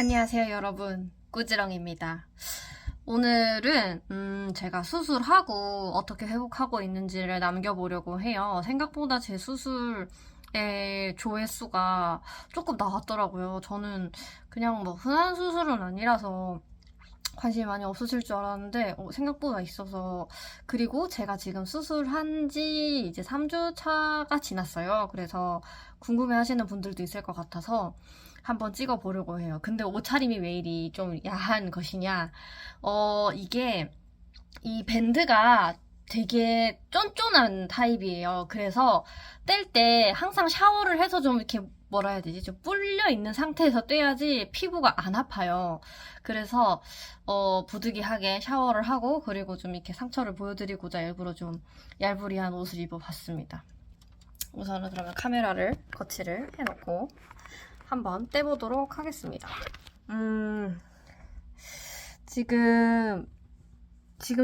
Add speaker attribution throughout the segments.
Speaker 1: 안녕하세요, 여러분. 꾸지렁입니다. 오늘은 제가 수술하고 어떻게 회복하고 있는지를 남겨보려고 해요. 생각보다 제 수술의 조회수가 조금 나왔더라고요. 저는 그냥 뭐 흔한 수술은 아니라서 관심이 많이 없으실 줄 알았는데 생각보다 있어서. 그리고 제가 지금 수술한 지 이제 3주 차가 지났어요. 그래서 궁금해 하시는 분들도 있을 것 같아서 한번 찍어보려고 해요. 근데 옷차림이 왜 이리 좀 야한 것이냐. 이게 이 밴드가 되게 쫀쫀한 타입이에요. 그래서 뗄 때 항상 샤워를 해서 좀 이렇게 뭐라 해야 되지? 좀 불려 있는 상태에서 떼야지 피부가 안 아파요. 그래서 부득이하게 샤워를 하고, 그리고 좀 이렇게 상처를 보여드리고자 일부러 좀 얄부리한 옷을 입어봤습니다. 우선은 그러면 카메라를 거치를 해놓고 한번 떼보도록 하겠습니다. 지금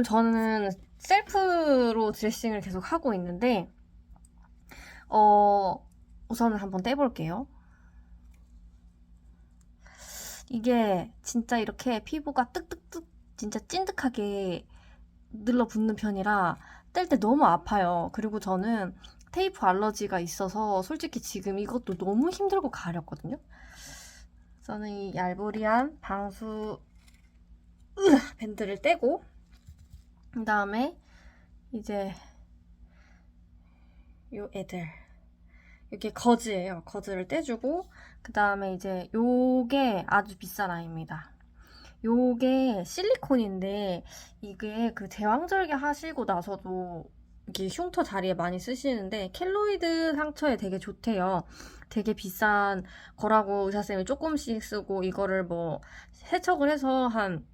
Speaker 1: 저는 셀프로 드레싱을 계속 하고 있는데, 우선은 한번 떼볼게요. 이게 진짜 이렇게 피부가 뜨뜻뜨 진짜 찐득하게 늘러붙는 편이라 뗄 때 너무 아파요. 그리고 저는 테이프 알러지가 있어서 솔직히 지금 이것도 너무 힘들고 가렵거든요. 저는 이 얄부리한 방수 밴드를 떼고, 그 다음에 이제 요 애들, 이게 거즈예요. 거즈를 떼주고, 그 다음에 이제 요게 아주 비싼 아이입니다. 요게 실리콘인데, 이게 그 제왕절개 하시고 나서도 이렇게 흉터 자리에 많이 쓰시는데 켈로이드 상처에 되게 좋대요. 되게 비싼 거라고 의사쌤이 조금씩 쓰고, 이거를 뭐 세척을 해서 한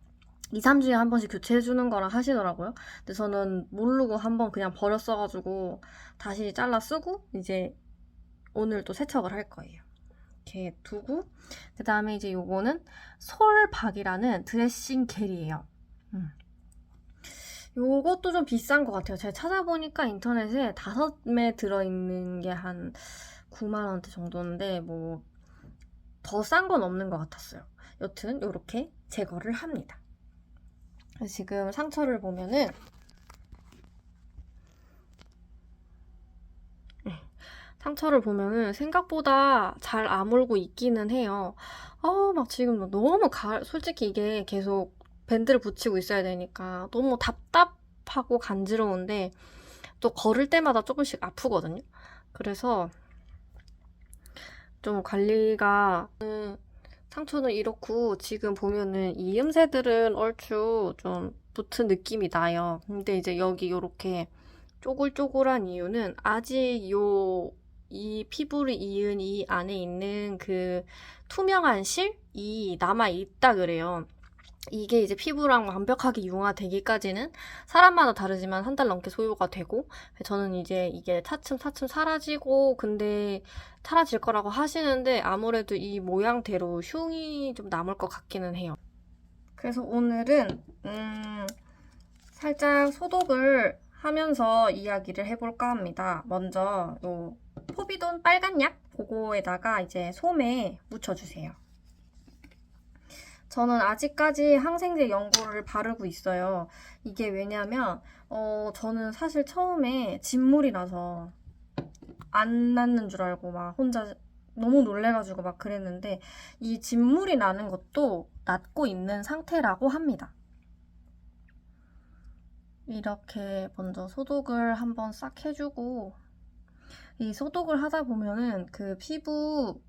Speaker 1: 2, 3주에 한 번씩 교체해주는 거라 하시더라고요. 근데 저는 모르고 한번 그냥 버렸어가지고 다시 잘라 쓰고 이제 오늘 또 세척을 할 거예요. 이렇게 두고, 그 다음에 이제 요거는 솔박이라는 드레싱 겔이에요. 요것도 좀 비싼 것 같아요. 제가 찾아보니까 인터넷에 5매 들어있는 게 한 9만원대 정도인데, 뭐 더 싼 건 없는 것 같았어요. 여튼 요렇게 제거를 합니다. 지금 상처를 보면은 생각보다 잘 아물고 있기는 해요. 막 지금 너무 솔직히 이게 계속 밴드를 붙이고 있어야 되니까 너무 답답하고 간지러운데, 또 걸을 때마다 조금씩 아프거든요. 그래서 좀 관리가, 상처는 이렇고, 지금 보면은 이 음새들은 얼추 좀 붙은 느낌이 나요. 근데 이제 여기 요렇게 쪼글쪼글한 이유는 아직 이 피부를 이은 이 안에 있는 그 투명한 실이 남아있다 그래요. 이게 이제 피부랑 완벽하게 융화되기까지는 사람마다 다르지만 한 달 넘게 소요가 되고, 저는 이제 이게 차츰차츰 사라지고, 근데 사라질 거라고 하시는데 아무래도 이 모양대로 흉이 좀 남을 것 같기는 해요. 그래서 오늘은 살짝 소독을 하면서 이야기를 해볼까 합니다. 먼저 요 포비돈 빨간 약, 그거에다가 이제 솜에 묻혀주세요. 저는 아직까지 항생제 연고를 바르고 있어요. 이게 왜냐면 저는 사실 처음에 진물이 나서 안 낫는 줄 알고 막 혼자 너무 놀래가지고 막 그랬는데, 이 진물이 나는 것도 낫고 있는 상태라고 합니다. 이렇게 먼저 소독을 한번 싹 해주고, 이 소독을 하다 보면은 그 피부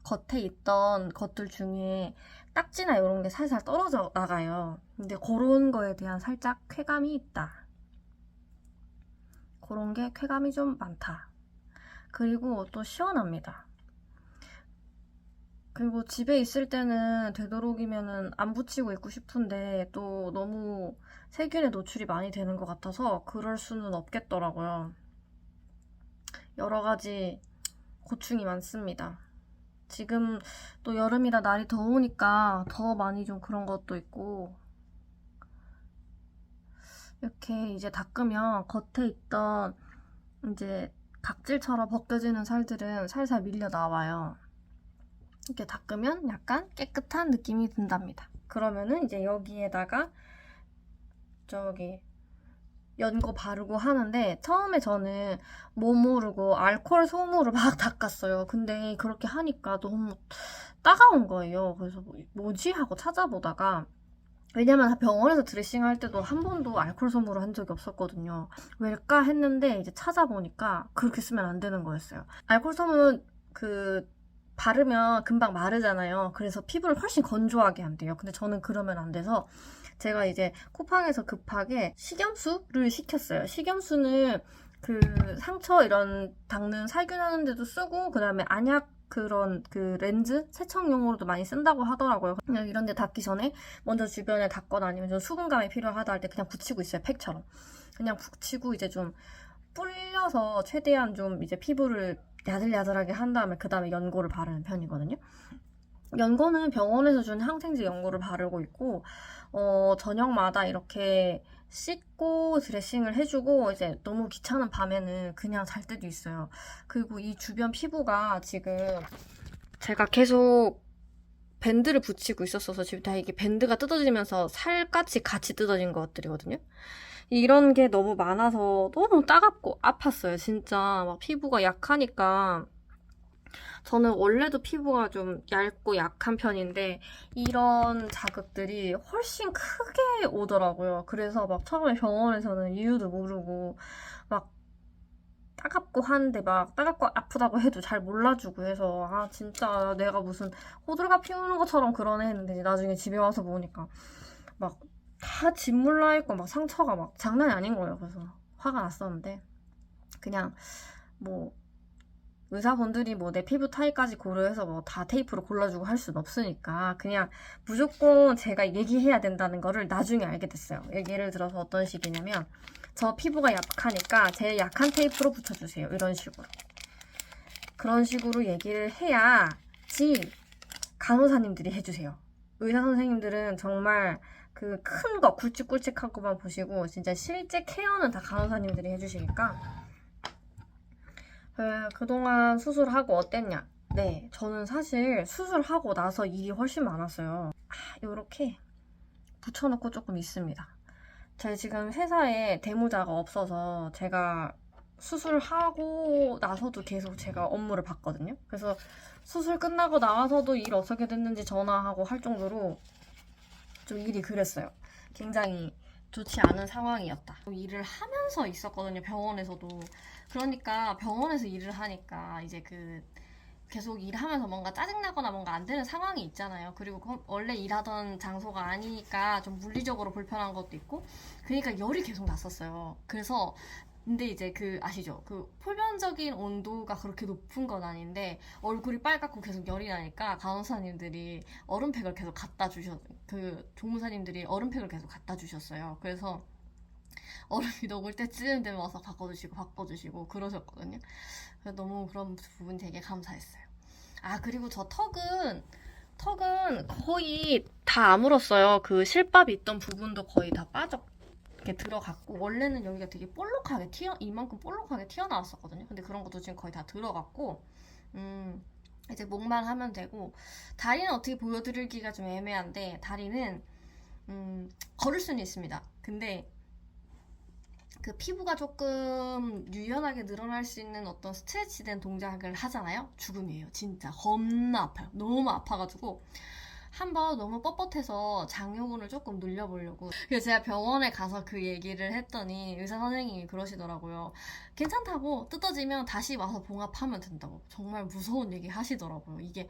Speaker 1: 겉에 있던 것들 중에 딱지나 이런 게 살살 떨어져 나가요. 근데 그런 거에 대한 살짝 쾌감이 있다. 그런 게 쾌감이 좀 많다. 그리고 또 시원합니다. 그리고 집에 있을 때는 되도록이면은 안 붙이고 있고 싶은데, 또 너무 세균에 노출이 많이 되는 것 같아서 그럴 수는 없겠더라고요. 여러 가지 고충이 많습니다. 지금 또 여름이라 날이 더우니까 더 많이 좀 그런 것도 있고, 이렇게 이제 닦으면 겉에 있던 이제 각질처럼 벗겨지는 살들은 살살 밀려 나와요. 이렇게 닦으면 약간 깨끗한 느낌이 든답니다. 그러면은 이제 여기에다가 저기 연고 바르고 하는데 처음에 저는 뭐 모르고 알코올 솜으로 막 닦았어요. 근데 그렇게 하니까 너무 따가운 거예요. 그래서 뭐지? 하고 찾아보다가 왜냐면 병원에서 드레싱 할 때도 한 번도 알코올 솜으로 한 적이 없었거든요. 왜일까 했는데 이제 찾아보니까 그렇게 쓰면 안 되는 거였어요. 알코올 솜은 바르면 금방 마르잖아요. 그래서 피부를 훨씬 건조하게 한대요. 근데 저는 그러면 안 돼서 제가 이제 쿠팡에서 급하게 식염수를 시켰어요. 식염수는 상처 이런 닦는 살균하는 데도 쓰고 그다음에 안약 그런 렌즈 세척용으로도 많이 쓴다고 하더라고요. 그냥 이런 데 닿기 전에 먼저 주변에 닦거나 아니면 좀 수분감이 필요하다 할 때 그냥 붙이고 있어요. 팩처럼. 그냥 붙이고 이제 좀 불려서 최대한 좀 이제 피부를 야들야들하게 한 다음에 그 다음에 연고를 바르는 편이거든요. 연고는 병원에서 준 항생제 연고를 바르고 있고 저녁마다 이렇게 씻고 드레싱을 해주고 이제 너무 귀찮은 밤에는 그냥 잘 때도 있어요. 그리고 이 주변 피부가 지금 제가 계속 밴드를 붙이고 있었어서 지금 다 이게 밴드가 뜯어지면서 살같이 같이 뜯어진 것들이거든요. 이런 게 너무 많아서 너무 따갑고 아팠어요. 진짜 막 피부가 약하니까 저는 원래도 피부가 좀 얇고 약한 편인데 이런 자극들이 훨씬 크게 오더라고요. 그래서 막 처음에 병원에서는 이유도 모르고 막 따갑고 하는데 막 따갑고 아프다고 해도 잘 몰라주고 해서 아 진짜 내가 무슨 호들갑 피우는 것처럼 그러네 했는데 나중에 집에 와서 보니까 막 다 짓물나 있고 막 상처가 막 장난이 아닌 거예요. 그래서 화가 났었는데 그냥 뭐 의사분들이 뭐 내 피부 타입까지 고려해서 뭐 다 테이프로 골라주고 할 수는 없으니까 그냥 무조건 제가 얘기해야 된다는 거를 나중에 알게 됐어요. 예를 들어서 어떤 식이냐면 저 피부가 약하니까 제일 약한 테이프로 붙여주세요. 이런 식으로. 그런 식으로 얘기를 해야지 간호사님들이 해주세요. 의사 선생님들은 정말 그 큰 거 굵직굵직한 것만 보시고 진짜 실제 케어는 다 간호사님들이 해주시니까 그동안 수술하고 어땠냐? 네, 저는 사실 수술하고 나서 일이 훨씬 많았어요. 이렇게 붙여놓고 조금 있습니다. 제가 지금 회사에 대무자가 없어서 제가 수술하고 나서도 계속 제가 업무를 봤거든요. 그래서 수술 끝나고 나와서도 일 어떻게 됐는지 전화하고 할 정도로 좀 일이 그랬어요. 굉장히 좋지 않은 상황이었다. 일을 하면서 있었거든요, 병원에서도. 그러니까 병원에서 일을 하니까 이제 계속 일하면서 뭔가 짜증나거나 뭔가 안 되는 상황이 있잖아요. 그리고 원래 일하던 장소가 아니니까 좀 물리적으로 불편한 것도 있고, 그러니까 열이 계속 났었어요. 그래서 근데 이제 아시죠? 표면적인 온도가 그렇게 높은 건 아닌데 얼굴이 빨갛고 계속 열이 나니까 간호사님들이 얼음팩을 계속 조무사님들이 얼음팩을 계속 갖다 주셨어요. 그래서 얼음이 녹을 때쯤 되면 와서 바꿔주시고 그러셨거든요. 그래서 너무 그런 부분 되게 감사했어요. 아, 그리고 저 턱은 거의 다 아물었어요. 실밥이 있던 부분도 거의 다 이렇게 들어갔고, 원래는 여기가 되게 이만큼 볼록하게 튀어나왔었거든요. 근데 그런 것도 지금 거의 다 들어갔고, 이제 목만 하면 되고, 다리는 어떻게 보여드리기가 좀 애매한데, 다리는, 걸을 수는 있습니다. 근데, 피부가 조금 유연하게 늘어날 수 있는 어떤 스트레치된 동작을 하잖아요? 죽음이에요. 진짜. 겁나 아파요. 너무 아파가지고. 한번 너무 뻣뻣해서 장요근을 조금 늘려보려고. 그래서 제가 병원에 가서 그 얘기를 했더니 의사 선생님이 그러시더라고요. 괜찮다고, 뜯어지면 다시 와서 봉합하면 된다고. 정말 무서운 얘기 하시더라고요. 이게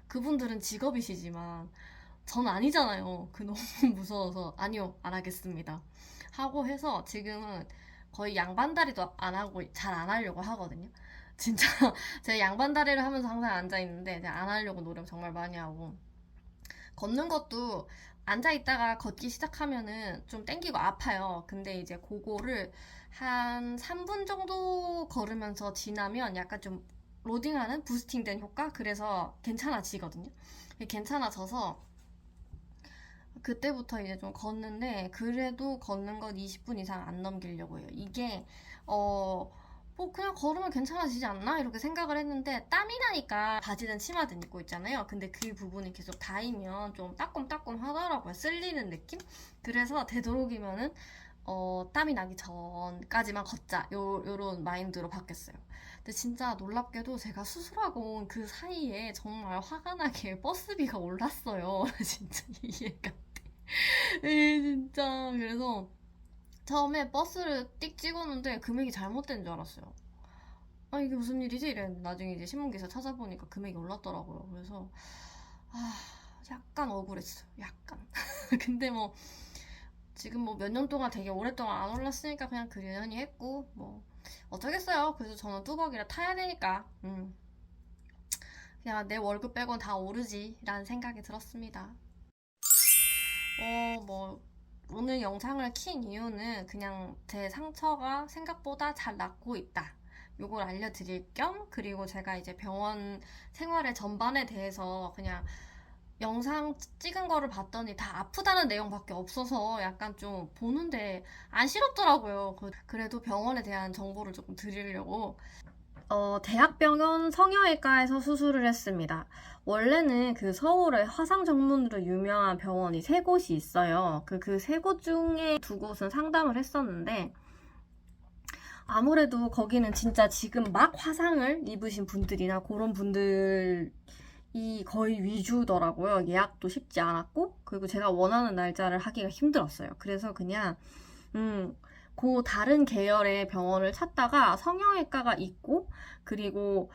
Speaker 1: 그분들은 직업이시지만 전 아니잖아요. 너무 무서워서 아니요, 안 하겠습니다 하고 해서 지금은 거의 양반다리도 안 하고 잘 안 하려고 하거든요. 진짜 제가 양반다리를 하면서 항상 앉아있는데 안 하려고 노력 정말 많이 하고, 걷는 것도 앉아있다가 걷기 시작하면은 좀 땡기고 아파요. 근데 이제 그거를 한 3분 정도 걸으면서 지나면 약간 좀 로딩하는 부스팅된 효과? 그래서 괜찮아지거든요. 괜찮아져서 그때부터 이제 좀 걷는데, 그래도 걷는 건 20분 이상 안 넘기려고 해요. 이게 뭐 그냥 걸으면 괜찮아지지 않나? 이렇게 생각을 했는데 땀이 나니까 바지든 치마든 입고 있잖아요. 근데 그 부분이 계속 닿으면 좀 따끔따끔 하더라고요. 쓸리는 느낌? 그래서 되도록이면은 땀이 나기 전까지만 걷자. 요런 마인드로 바뀌었어요. 근데 진짜 놀랍게도 제가 수술하고 온 그 사이에 정말 화가 나게 버스비가 올랐어요. 진짜 이해가 안 돼. 진짜. 그래서 처음에 버스를 띡 찍었는데 금액이 잘못된 줄 알았어요. 아, 이게 무슨 일이지? 이랬는데 나중에 이제 신문기사 찾아보니까 금액이 올랐더라고요. 그래서 아, 약간 억울했어요. 약간. 근데 뭐 지금 뭐 몇 년 동안 되게 오랫동안 안 올랐으니까 그냥 그러려니 했고 뭐 어쩌겠어요. 그래서 저는 뚜벅이라 타야 되니까 그냥 내 월급 빼곤 다 오르지 라는 생각이 들었습니다. 뭐 오늘 영상을 킨 이유는 그냥 제 상처가 생각보다 잘 낫고 있다. 요걸 알려드릴 겸, 그리고 제가 이제 병원 생활의 전반에 대해서 그냥 영상 찍은 거를 봤더니 다 아프다는 내용밖에 없어서 약간 좀 보는데 안쓰럽더라고요. 그래도 병원에 대한 정보를 조금 드리려고 대학병원 성형외과에서 수술을 했습니다. 원래는 그 서울에 화상 전문으로 유명한 병원이 세 곳이 있어요. 그 세 곳 중에 두 곳은 상담을 했었는데, 아무래도 거기는 진짜 지금 막 화상을 입으신 분들이나 그런 분들이 거의 위주더라고요. 예약도 쉽지 않았고, 그리고 제가 원하는 날짜를 하기가 힘들었어요. 그래서 그냥, 그 다른 계열의 병원을 찾다가 성형외과가 있고, 그리고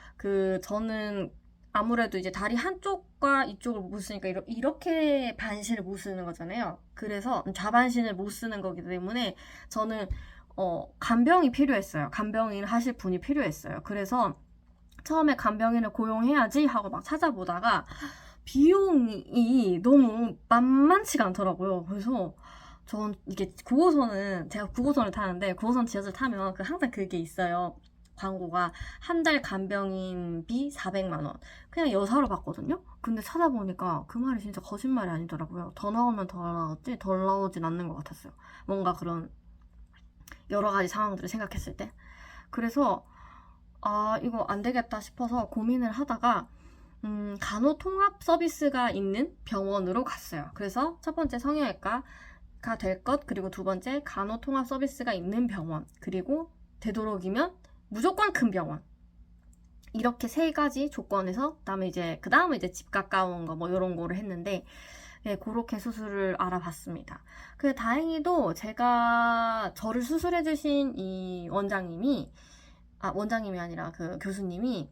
Speaker 1: 저는 아무래도 이제 다리 한쪽과 이쪽을 못 쓰니까 이렇게 반신을 못 쓰는 거잖아요. 그래서 좌반신을 못 쓰는 거기 때문에 저는 간병이 필요했어요. 간병인 하실 분이 필요했어요. 그래서 처음에 간병인을 고용해야지 하고 막 찾아보다가 비용이 너무 만만치가 않더라고요. 그래서 전 이게 9호선은 제가 9호선을 타는데 9호선 지하철 타면 항상 그게 있어요. 광고가 한 달 간병인비 400만 원. 그냥 여사로 봤거든요. 근데 찾아보니까 그 말이 진짜 거짓말이 아니더라고요. 더 나오면 더 나왔지 덜 나오진 않는 것 같았어요. 뭔가 그런 여러 가지 상황들을 생각했을 때. 그래서 이거 안 되겠다 싶어서 고민을 하다가 간호통합 서비스가 있는 병원으로 갔어요. 그래서 첫 번째 성형외과가 될 것, 그리고 두 번째 간호통합 서비스가 있는 병원, 그리고 되도록이면 무조건 큰 병원. 이렇게 세 가지 조건에서 그 다음에 이제 집 가까운 거 뭐 이런 거를 했는데, 네, 그렇게 수술을 알아봤습니다. 근데 다행히도 저를 수술해주신 이 원장님이 아니라 그 교수님이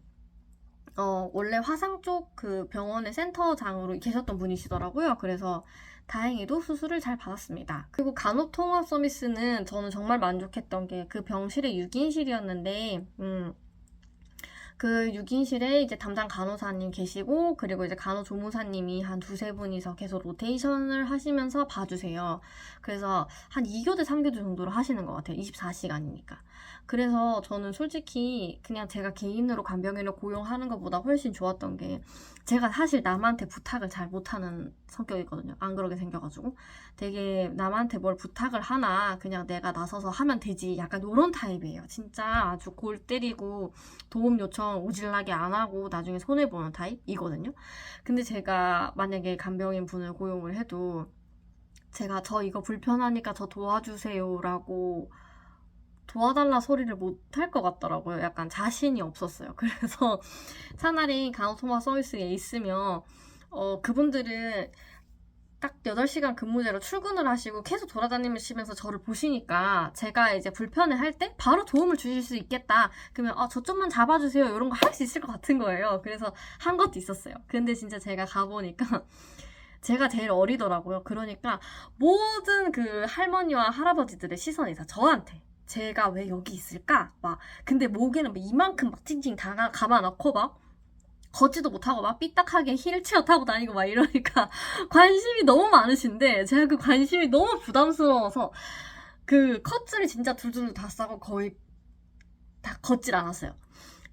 Speaker 1: 원래 화상 쪽 그 병원의 센터장으로 계셨던 분이시더라고요. 그래서 다행히도 수술을 잘 받았습니다. 그리고 간호통합 서비스는 저는 정말 만족했던 게 그 병실에 6인실이었는데 그 6인실에 이제 담당 간호사님 계시고, 그리고 이제 간호조무사님이 한 두세 분이서 계속 로테이션을 하시면서 봐주세요. 그래서 한 2교대, 3교대 정도로 하시는 것 같아요. 24시간이니까. 그래서 저는 솔직히 그냥 제가 개인으로 간병인을 고용하는 것보다 훨씬 좋았던 게, 제가 사실 남한테 부탁을 잘 못하는 성격이거든요. 안 그러게 생겨가지고. 되게 남한테 뭘 부탁을 하나 그냥 내가 나서서 하면 되지, 약간 이런 타입이에요. 진짜 아주 골 때리고 도움 요청 오질나게 안 하고 나중에 손해보는 타입이거든요. 근데 제가 만약에 간병인 분을 고용을 해도 제가 저 이거 불편하니까 저 도와주세요 라고 도와달라 소리를 못 할 것 같더라고요. 약간 자신이 없었어요. 그래서 차라리 간호통합 서비스에 있으면 그분들은 딱 8시간 근무제로 출근을 하시고 계속 돌아다니시면서 저를 보시니까 제가 이제 불편해할 때 바로 도움을 주실 수 있겠다. 그러면 저 좀만 잡아주세요. 이런 거 할 수 있을 것 같은 거예요. 그래서 한 것도 있었어요. 근데 진짜 제가 가보니까 제가 제일 어리더라고요. 그러니까 모든 그 할머니와 할아버지들의 시선이 다 저한테. 제가 왜 여기 있을까? 근데 목에는 이만큼 찡찡 감아놓고 걷지도 못하고 삐딱하게 휠체어 타고 다니고 이러니까 관심이 너무 많으신데, 제가 그 관심이 너무 부담스러워서 그 컷줄이 진짜 둘둘 다 싸고 거의 다 걷질 않았어요.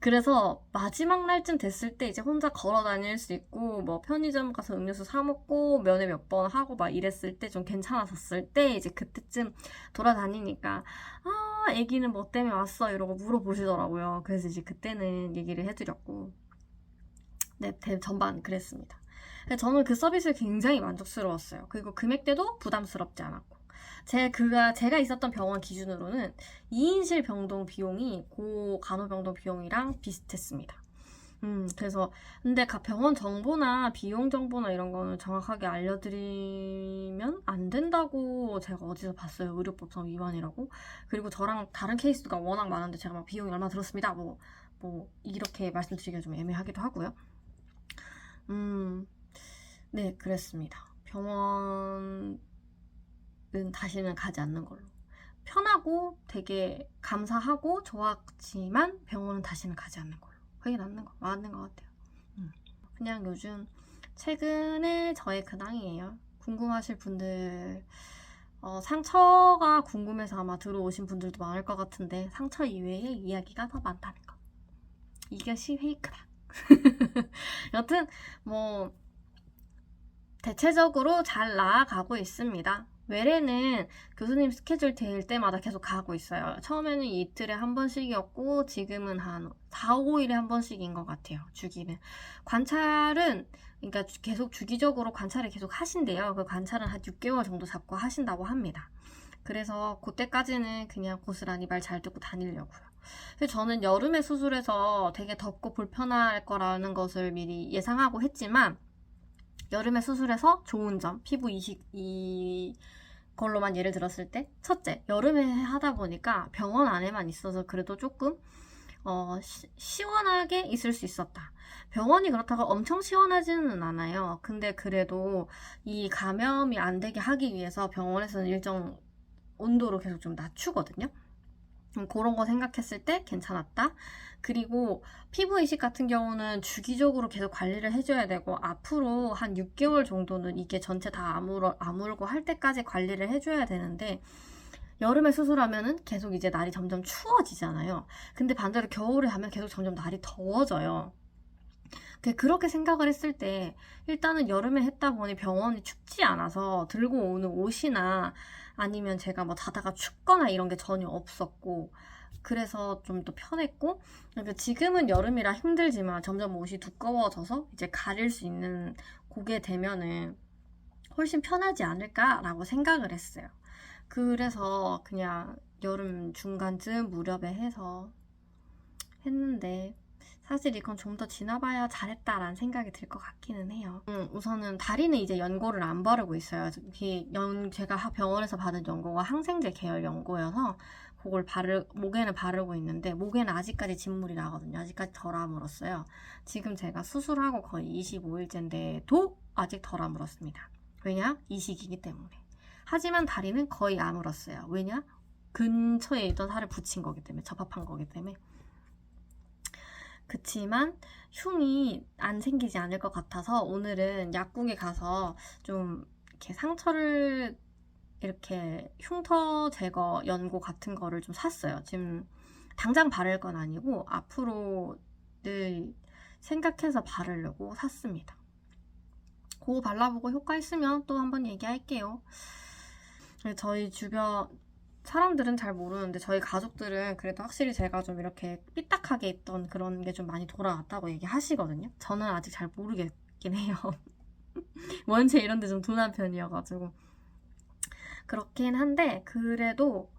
Speaker 1: 그래서 마지막 날쯤 됐을 때 이제 혼자 걸어 다닐 수 있고 뭐 편의점 가서 음료수 사 먹고 면회 몇 번 하고 막 이랬을 때 좀 괜찮아졌을 때 이제 그때쯤 돌아다니니까 아 애기는 뭐 때문에 왔어 이러고 물어보시더라고요. 그래서 이제 그때는 얘기를 해드렸고 네, 전반 그랬습니다. 저는 그 서비스 굉장히 만족스러웠어요. 그리고 금액대도 부담스럽지 않았고. 제가 있었던 병원 기준으로는 2인실 병동 비용이 고 간호병동 비용이랑 비슷했습니다. 그래서, 근데 병원 정보나 비용 정보나 이런 거는 정확하게 알려드리면 안 된다고 제가 어디서 봤어요. 의료법상 위반이라고. 그리고 저랑 다른 케이스가 워낙 많은데 제가 막 비용이 얼마 들었습니다. 이렇게 말씀드리기가 좀 애매하기도 하고요. 네, 그랬습니다. 병원은 다시는 가지 않는 걸로. 편하고 되게 감사하고 좋았지만 병원은 다시는 가지 않는 걸로. 그게 맞는 것 같아요. 그냥 요즘 최근에 저의 근황이에요. 궁금하실 분들, 상처가 궁금해서 아마 들어오신 분들도 많을 것 같은데 상처 이외의 이야기가 더 많다는 거. 이것이 페이크다. 여튼 뭐 대체적으로 잘 나아가고 있습니다. 외래는 교수님 스케줄 될 때마다 계속 가고 있어요. 처음에는 이틀에 한 번씩이었고 지금은 한 4, 5일에 한 번씩인 것 같아요. 주기는. 관찰은 그러니까 계속 주기적으로 관찰을 계속 하신대요. 그 관찰은 한 6개월 정도 잡고 하신다고 합니다. 그래서 그때까지는 그냥 고스란히 말 잘 듣고 다니려고요. 저는 여름에 수술해서 되게 덥고 불편할 거라는 것을 미리 예상하고 했지만 여름에 수술해서 좋은 점, 피부 이걸로만 예를 들었을 때 첫째, 여름에 하다 보니까 병원 안에만 있어서 그래도 조금 시원하게 있을 수 있었다. 병원이 그렇다고 엄청 시원하지는 않아요. 근데 그래도 이 감염이 안 되게 하기 위해서 병원에서는 일정 온도로 계속 좀 낮추거든요. 그런 거 생각했을 때 괜찮았다. 그리고 피부 이식 같은 경우는 주기적으로 계속 관리를 해줘야 되고 앞으로 한 6개월 정도는 이게 전체 다 아물고 할 때까지 관리를 해줘야 되는데 여름에 수술하면은 계속 이제 날이 점점 추워지잖아요. 근데 반대로 겨울에 하면 계속 점점 날이 더워져요. 그렇게 생각을 했을 때 일단은 여름에 했다 보니 병원이 춥지 않아서 들고 오는 옷이나 아니면 제가 뭐 자다가 춥거나 이런 게 전혀 없었고 그래서 좀 더 편했고 그러니까 지금은 여름이라 힘들지만 점점 옷이 두꺼워져서 이제 가릴 수 있는 고게 되면은 훨씬 편하지 않을까라고 생각을 했어요. 그래서 그냥 여름 중간쯤 무렵에 해서 했는데 사실 이건 좀 더 지나봐야 잘했다라는 생각이 들 것 같기는 해요. 우선은 다리는 이제 연고를 안 바르고 있어요. 제가 병원에서 받은 연고가 항생제 계열 연고여서 그걸 목에는 바르고 있는데 목에는 아직까지 진물이 나거든요. 아직까지 덜 아물었어요. 지금 제가 수술하고 거의 25일째인데도 아직 덜 아물었습니다. 왜냐? 이식이기 때문에. 하지만 다리는 거의 아물었어요. 왜냐? 근처에 있던 살을 붙인 거기 때문에, 접합한 거기 때문에. 그치만 흉이 안 생기지 않을 것 같아서 오늘은 약국에 가서 좀 이렇게 상처를 이렇게 흉터 제거 연고 같은 거를 좀 샀어요. 지금 당장 바를 건 아니고 앞으로 늘 생각해서 바르려고 샀습니다. 그거 발라보고 효과 있으면 또 한번 얘기할게요. 저희 주변 사람들은 잘 모르는데 저희 가족들은 그래도 확실히 제가 좀 이렇게 삐딱하게 있던 그런 게 좀 많이 돌아왔다고 얘기하시거든요. 저는 아직 잘 모르겠긴 해요. 원체 이런 데 좀 둔한 편이어가지고 그렇긴 한데 그래도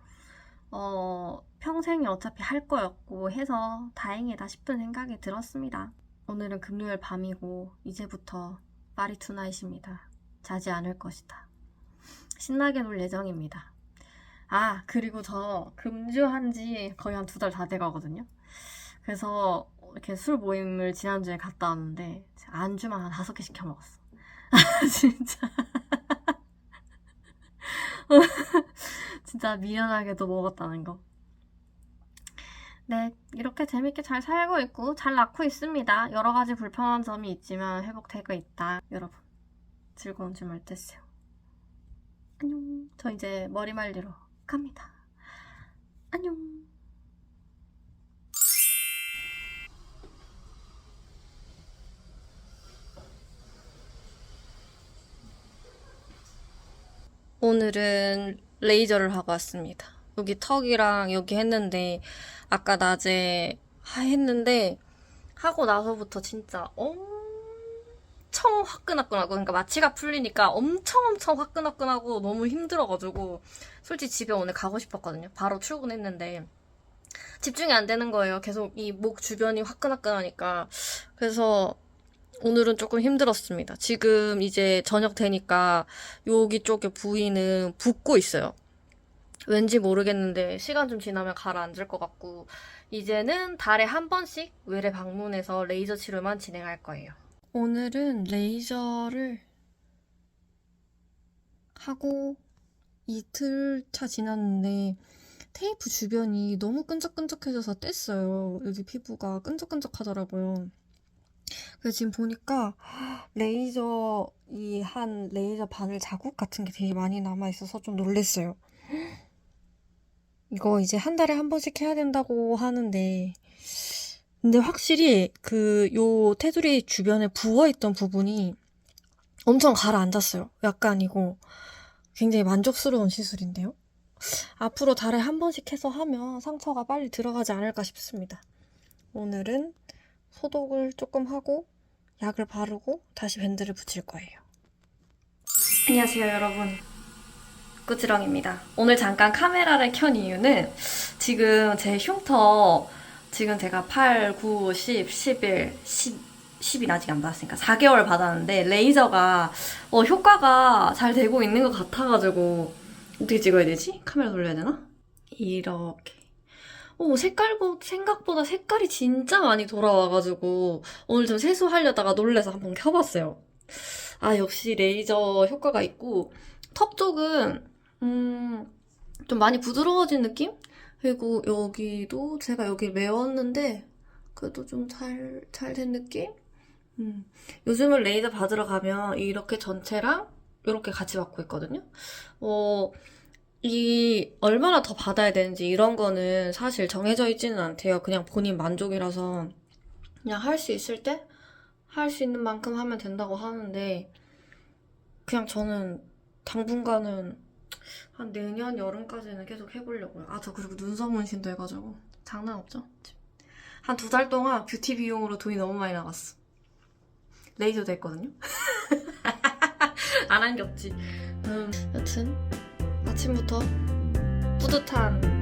Speaker 1: 평생이 어차피 할 거였고 해서 다행이다 싶은 생각이 들었습니다. 오늘은 금요일 밤이고 이제부터 파리 투나잇입니다. 자지 않을 것이다. 신나게 놀 예정입니다. 그리고 저 금주한 지 거의 한 2달 다 돼가거든요. 그래서 이렇게 술 모임을 지난주에 갔다 왔는데 안주만 한 5개 시켜 먹었어. 진짜. 진짜 미련하게도 먹었다는 거. 네, 이렇게 재밌게 잘 살고 있고 잘 낳고 있습니다. 여러 가지 불편한 점이 있지만 회복되고 있다. 여러분, 즐거운 주말 되세요. 안녕. 저 이제 머리 말리러 갑니다. 안녕. 오늘은 레이저를 하고 왔습니다. 여기 턱이랑 여기 했는데 아까 낮에 했는데 하고 나서부터 진짜 엄청 화끈화끈하고, 그러니까 마취가 풀리니까 엄청 화끈화끈하고 너무 힘들어가지고 솔직히 집에 오늘 가고 싶었거든요. 바로 출근했는데 집중이 안 되는 거예요. 계속 이 목 주변이 화끈화끈하니까. 그래서 오늘은 조금 힘들었습니다. 지금 이제 저녁 되니까 여기 쪽에 부위는 붓고 있어요. 왠지 모르겠는데 시간 좀 지나면 가라앉을 것 같고, 이제는 달에 한 번씩 외래 방문해서 레이저 치료만 진행할 거예요. 오늘은 레이저를 하고 이틀 차 지났는데 테이프 주변이 너무 끈적끈적해져서 뗐어요. 여기 피부가 끈적끈적하더라고요. 그래서 지금 보니까 레이저 반을 자국 같은 게 되게 많이 남아있어서 좀 놀랬어요. 이거 이제 한 달에 한 번씩 해야 된다고 하는데, 근데 확실히 요 테두리 주변에 부어있던 부분이 엄청 가라앉았어요. 약간 이거 굉장히 만족스러운 시술인데요. 앞으로 달에 한 번씩 해서 하면 상처가 빨리 들어가지 않을까 싶습니다. 오늘은 소독을 조금 하고 약을 바르고 다시 밴드를 붙일 거예요. 안녕하세요, 여러분. 꾸지렁입니다. 오늘 잠깐 카메라를 켠 이유는 지금 제 흉터, 지금 제가 8, 9, 10, 11, 10일 아직 안 받았으니까 4개월 받았는데 레이저가 효과가 잘 되고 있는 것 같아가지고, 어떻게 찍어야 되지? 카메라 돌려야 되나? 이렇게. 생각보다 색깔이 진짜 많이 돌아와가지고 오늘 좀 세수하려다가 놀래서 한번 켜봤어요. 아, 역시 레이저 효과가 있고, 턱 쪽은 좀 많이 부드러워진 느낌? 그리고 여기도 제가 여기 메웠는데 그래도 좀 잘 된 느낌? 요즘은 레이저 받으러 가면 이렇게 전체랑 이렇게 같이 받고 있거든요. 얼마나 더 받아야 되는지 이런 거는 사실 정해져 있지는 않대요. 그냥 본인 만족이라서 그냥 할 수 있을 때 할 수 있는 만큼 하면 된다고 하는데, 그냥 저는 당분간은 한 내년 여름까지는 계속 해보려고요. 저 그리고 눈썹 문신도 해가지고 장난 없죠? 한 2달 동안 뷰티 비용으로 돈이 너무 많이 나갔어. 레이저도 했거든요? 안 한 게 없지. 여튼 아침부터 뿌듯한